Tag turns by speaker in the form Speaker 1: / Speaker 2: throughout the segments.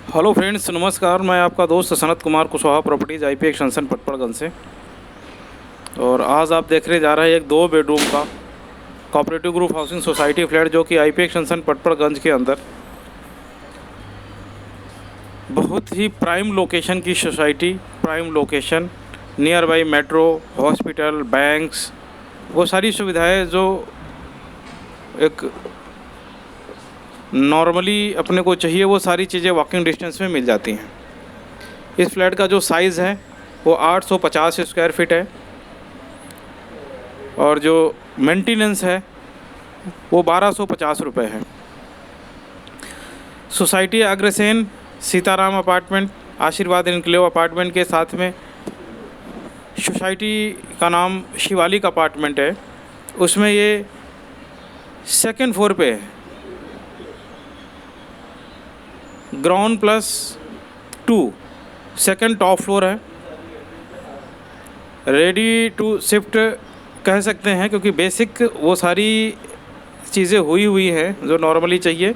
Speaker 1: Hello friends, नमस्कार। मैं आपका दोस्त Sanat Kumar Kushwaha properties IP extension Patparganj से। और आज आप देखने जा रहे हैं एक 2 बेडरूम का cooperative group housing society flat, जो कि आईपी एक्सटेंशन पटपड़गंज के अंदर बहुत ही प्राइम लोकेशन की society. Prime location, near by metro, hospital, banks, वो सारी सुविधाएं जो एक नॉर्मली अपने को चाहिए, वो सारी चीज़ें वॉकिंग डिस्टेंस में मिल जाती हैं। इस फ्लैट का जो साइज़ है वो 850 स्क्वायर फीट है और जो मेंटेनेंस है वो 1250 रुपये है। सोसाइटी अग्रसेन सीताराम अपार्टमेंट, आशीर्वाद इनक्लेव अपार्टमेंट के साथ में सोसाइटी का नाम शिवालिक अपार्टमेंट है। उसमें ये सेकंड फ्लोर पे है, ग्राउंड +2, सेकंड टॉप फ्लोर है। रेडी टू शिफ्ट कह सकते हैं, क्योंकि बेसिक वो सारी चीज़ें हुई हैं जो नॉर्मली चाहिए।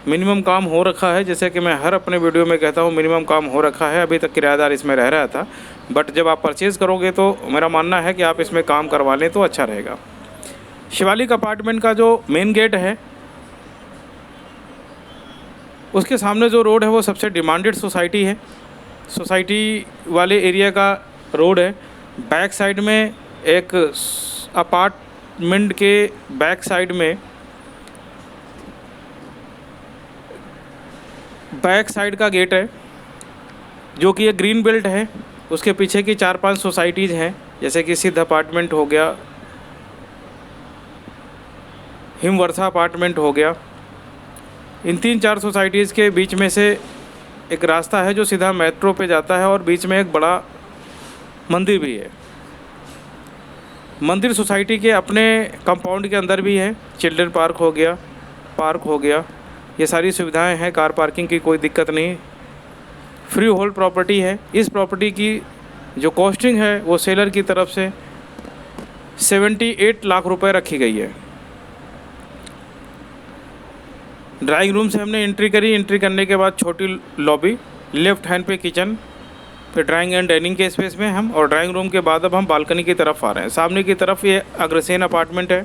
Speaker 1: मिनिमम काम हो रखा है, जैसे कि मैं हर अपने वीडियो में कहता हूँ, मिनिमम काम हो रखा है। अभी तक किराएदार इसमें रह रहा था, बट जब आप परचेज़ करोगे तो मेरा मानना है कि आप इसमें काम करवा लें तो अच्छा रहेगा। शिवालिक अपार्टमेंट का जो मेन गेट है, उसके सामने जो रोड है वो सबसे डिमांडेड सोसाइटी है। सोसाइटी वाले एरिया का रोड है। बैक साइड में एक अपार्टमेंट के बैक साइड में बैक साइड का गेट है, जो कि एक ग्रीन बेल्ट है। उसके पीछे की 4-5 सोसाइटीज़ हैं, जैसे कि सिद्ध अपार्टमेंट हो गया, हिमवर्षा अपार्टमेंट हो गया। इन 3-4 सोसाइटीज़ के बीच में से एक रास्ता है जो सीधा मेट्रो पे जाता है और बीच में एक बड़ा मंदिर भी है। मंदिर सोसाइटी के अपने कंपाउंड के अंदर भी है। चिल्ड्रन पार्क हो गया, ये सारी सुविधाएं हैं। कार पार्किंग की कोई दिक्कत नहीं। फ्री होल्ड प्रॉपर्टी है। इस प्रॉपर्टी की जो कॉस्टिंग है वो सेलर की तरफ से 78 लाख रुपए रखी गई है। ड्राइंग रूम से हमने एंट्री करी। एंट्री करने के बाद छोटी लॉबी, लेफ़्ट हैंड पे किचन, फिर ड्राइंग एंड डाइनिंग के स्पेस में हम, और ड्राइंग रूम के बाद अब हम बालकनी की तरफ आ रहे हैं। सामने की तरफ ये अग्रसेन अपार्टमेंट है।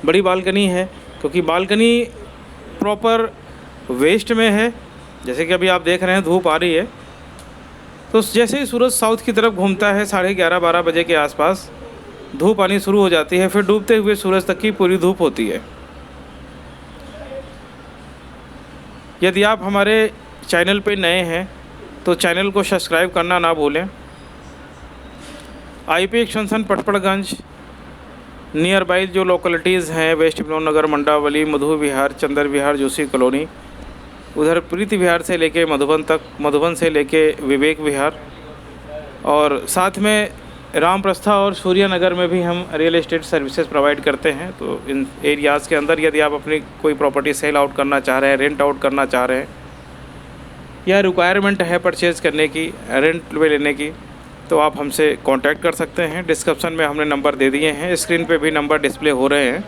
Speaker 1: बड़ी बालकनी है, क्योंकि बालकनी प्रॉपर वेस्ट में है। जैसे कि अभी आप देख रहे हैं धूप आ रही है, तो जैसे ही सूरज साउथ की तरफ घूमता है 11:30-12 बजे के आसपास धूप आनी शुरू हो जाती है। फिर डूबते हुए सूरज तक की पूरी धूप होती है। यदि आप हमारे चैनल पे नए हैं तो चैनल को सब्सक्राइब करना ना भूलें। IP extension Patparganj near by जो लोकेलिटीज़ हैं, वेस्ट विनोद नगर, मंडावली, मधु विहार, चंदर विहार, जोशी कॉलोनी, उधर प्रीति विहार से लेके मधुबन तक, मधुबन से लेके विवेक विहार, और साथ में रामप्रस्था और सूर्य नगर में भी हम रियल एस्टेट सर्विसेज प्रोवाइड करते हैं। तो इन एरियाज़ के अंदर यदि आप अपनी कोई प्रॉपर्टी सेल आउट करना चाह रहे हैं, रेंट आउट करना चाह रहे हैं, या रिक्वायरमेंट है परचेज़ करने की, रेंट पे लेने की, तो आप हमसे कांटेक्ट कर सकते हैं। डिस्क्रिप्शन में हमने नंबर दे दिए हैं, स्क्रीन पे भी नंबर डिस्प्ले हो रहे हैं।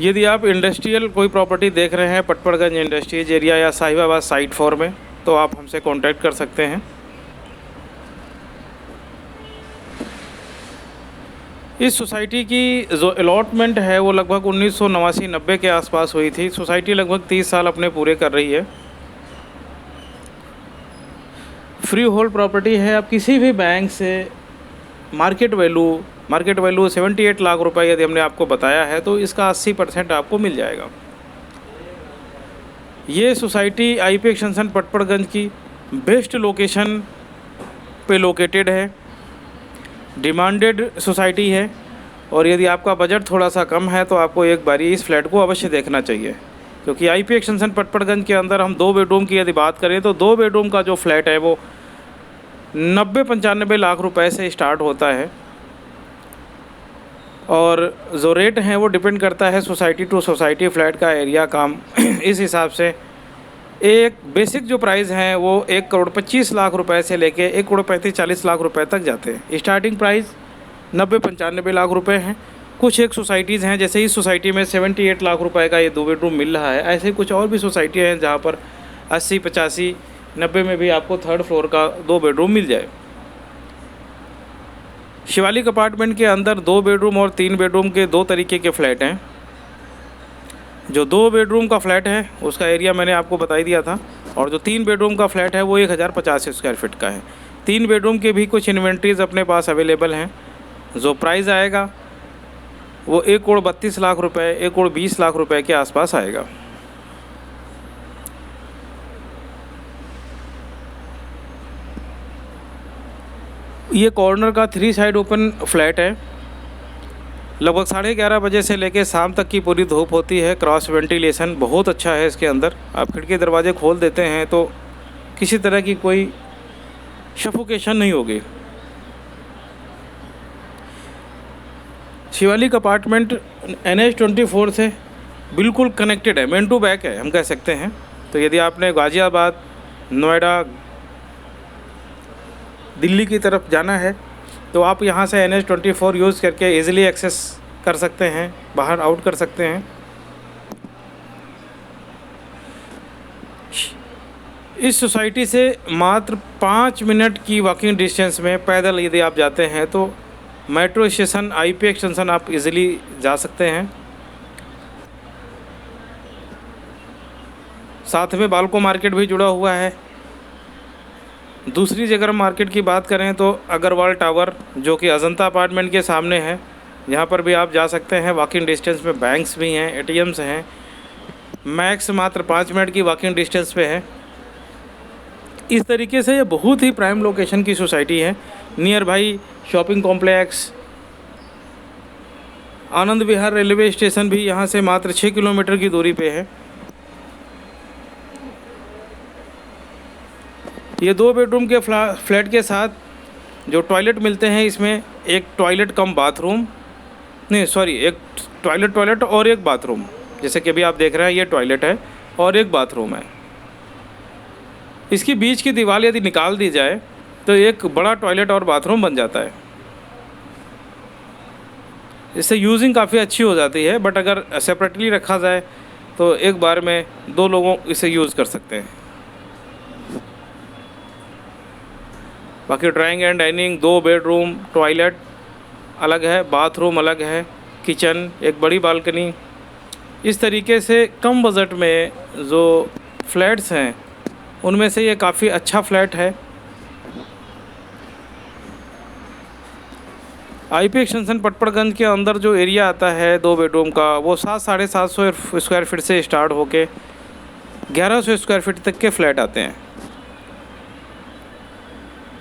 Speaker 1: यदि आप इंडस्ट्रियल कोई प्रॉपर्टी देख रहे हैं पटपड़गंज इंडस्ट्रीज एरिया या साहिबाबाद साइट 4 में, तो आप हमसे कांटेक्ट कर सकते हैं। इस सोसाइटी की जो अलॉटमेंट है वो लगभग 1989-90 के आसपास हुई थी। सोसाइटी लगभग 30 साल अपने पूरे कर रही है। फ्री होल्ड प्रॉपर्टी है। आप किसी भी बैंक से मार्केट वैल्यू 78 लाख रुपए यदि हमने आपको बताया है, तो इसका 80% आपको मिल जाएगा। ये सोसाइटी आईपी एक्सटेंशन पटपड़गंज की बेस्ट लोकेशन पे लोकेटेड है। डिमांडेड सोसाइटी है, और यदि आपका बजट थोड़ा सा कम है तो आपको एक बारी इस फ्लैट को अवश्य देखना चाहिए। क्योंकि आईपी एक्सटेंशन पटपड़गंज के अंदर हम 2 बेडरूम की यदि बात करें तो 2 बेडरूम का जो फ्लैट है वो 90-95 लाख रुपए से स्टार्ट होता है, और जो रेट हैं वो डिपेंड करता है सोसाइटी टू सोसाइटी, फ्लैट का एरिया, काम। इस हिसाब से एक बेसिक जो प्राइस हैं वो 1,25 लाख रुपए से लेके 1,35-40 लाख रुपए तक जाते हैं। स्टार्टिंग प्राइस 90-95 लाख रुपए हैं, कुछ एक सोसाइटीज़ हैं, जैसे इस सोसाइटी में 78 लाख रुपए का ये 2 बेडरूम मिल रहा है, ऐसे कुछ और भी सोसाइटी हैं जहाँ पर 80, 85, 90 में भी आपको 3rd फ्लोर का 2 बेडरूम मिल जाए। शिवालिक अपार्टमेंट के अंदर 2 बेडरूम और 3 बेडरूम के 2 तरीके के फ्लैट हैं। जो 2 बेडरूम का फ्लैट है उसका एरिया मैंने आपको बता ही दिया था, और जो 3 बेडरूम का फ्लैट है वो 1050 स्क्वायर फीट का है। 3 बेडरूम के भी कुछ इन्वेंट्रीज़ अपने पास अवेलेबल हैं। जो प्राइस आएगा वो 1,32 लाख रुपए, 1,20 लाख रुपए के आसपास आएगा। ये कॉर्नर का 3 साइड ओपन फ्लैट है। लगभग 11:30 बजे से लेकर शाम तक की पूरी धूप होती है। क्रॉस वेंटिलेशन बहुत अच्छा है इसके अंदर। आप खिड़की दरवाजे खोल देते हैं तो किसी तरह की कोई सफोकेशन नहीं होगी। शिवालिक अपार्टमेंट NH-24 से बिल्कुल कनेक्टेड है, मेन टू बैक है हम कह सकते हैं। तो यदि आपने गाज़ियाबाद, नोएडा, दिल्ली की तरफ जाना है तो आप यहाँ से NH-24 यूज़ करके इजीली एक्सेस कर सकते हैं, बाहर आउट कर सकते हैं। इस सोसाइटी से मात्र 5 मिनट की वॉकिंग डिस्टेंस में पैदल यदि आप जाते हैं तो मेट्रो स्टेशन, IP एक्सटेंशन आप इजीली जा सकते हैं। साथ में बाल्को मार्केट भी जुड़ा हुआ है। दूसरी जगह मार्केट की बात करें तो अग्रवाल टावर, जो कि अजंता अपार्टमेंट के सामने है, यहाँ पर भी आप जा सकते हैं। वॉकिंग डिस्टेंस में बैंक्स भी हैं, ATMs हैं। मैक्स मात्र 5 मिनट की वॉकिंग डिस्टेंस पे है। इस तरीके से ये बहुत ही प्राइम लोकेशन की सोसाइटी है। Near by shopping complex, Anand Vihar railway station भी यहाँ से मात्र 6 किलोमीटर की दूरी पे है। ये 2 बेडरूम के फ्लैट के साथ जो टॉयलेट मिलते हैं, इसमें एक टॉयलेट कम बाथरूम, नहीं सॉरी, एक टॉयलेट और एक बाथरूम। जैसे कि अभी आप देख रहे हैं ये टॉयलेट है और एक बाथरूम है। इसकी बीच की दीवार यदि निकाल दी जाए तो एक बड़ा टॉयलेट और बाथरूम बन जाता है। इससे यूजिंग काफ़ी अच्छी हो जाती है, बट अगर सेपरेटली रखा जाए तो एक बार में 2 लोगों इसे यूज़ कर सकते हैं। बाकी drawing and dining, 2 bedroom, toilet अलग है, बाथरूम अलग है, किचन, एक बड़ी बालकनी। इस तरीके से कम बजट में जो फ्लैट्स हैं उनमें से ये काफ़ी अच्छा फ्लैट है। IP एक्सटेंशन पटपड़गंज के अंदर जो एरिया आता है 2 बेडरूम का, वो 700-750 स्क्वायर फीट से स्टार्ट होके 1100 स्क्वायर फीट तक के फ्लैट आते हैं।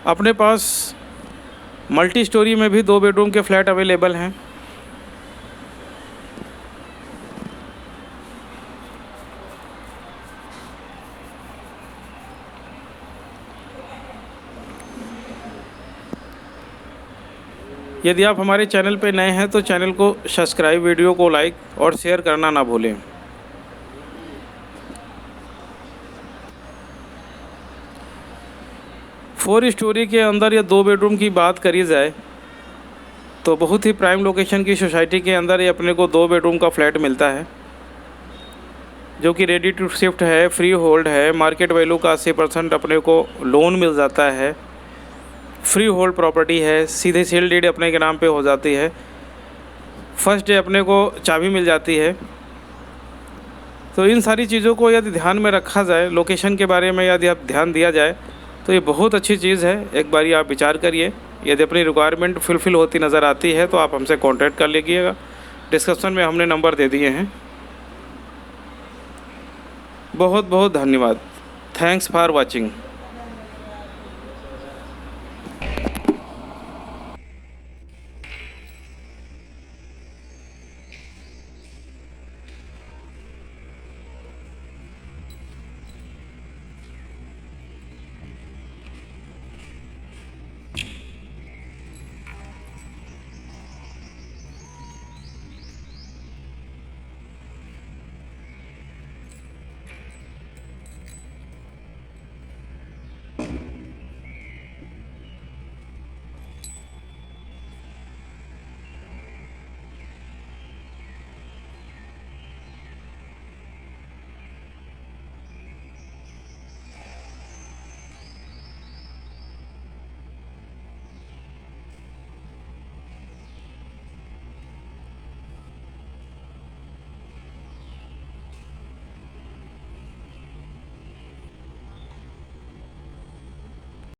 Speaker 1: अपने पास मल्टी स्टोरी में भी 2 बेडरूम के फ्लैट अवेलेबल हैं। यदि आप हमारे चैनल पर नए हैं तो चैनल को सब्सक्राइब, वीडियो को लाइक और शेयर करना ना भूलें। फोर स्टोरी के अंदर या 2 बेडरूम की बात करी जाए तो बहुत ही प्राइम लोकेशन की सोसाइटी के अंदर ये अपने को 2 बेडरूम का फ्लैट मिलता है, जो कि रेडी टू शिफ्ट है, फ्री होल्ड है। मार्केट वैल्यू का 80% अपने को लोन मिल जाता है। फ्री होल्ड प्रॉपर्टी है, सीधे सेल डीड अपने के नाम पे हो जाती है। फर्स्ट डे अपने को चाबी मिल जाती है। तो इन सारी चीज़ों को यदि ध्यान में रखा जाए, लोकेशन के बारे में यदि आप ध्यान दिया जाए तो ये बहुत अच्छी चीज़ है। एक बारी आप विचार करिए। यदि अपनी रिक्वायरमेंट फुलफ़िल होती नज़र आती है तो आप हमसे कांटेक्ट कर लीजिएगा। डिस्क्रिप्शन में हमने नंबर दे दिए हैं। बहुत बहुत धन्यवाद। Thanks for watching.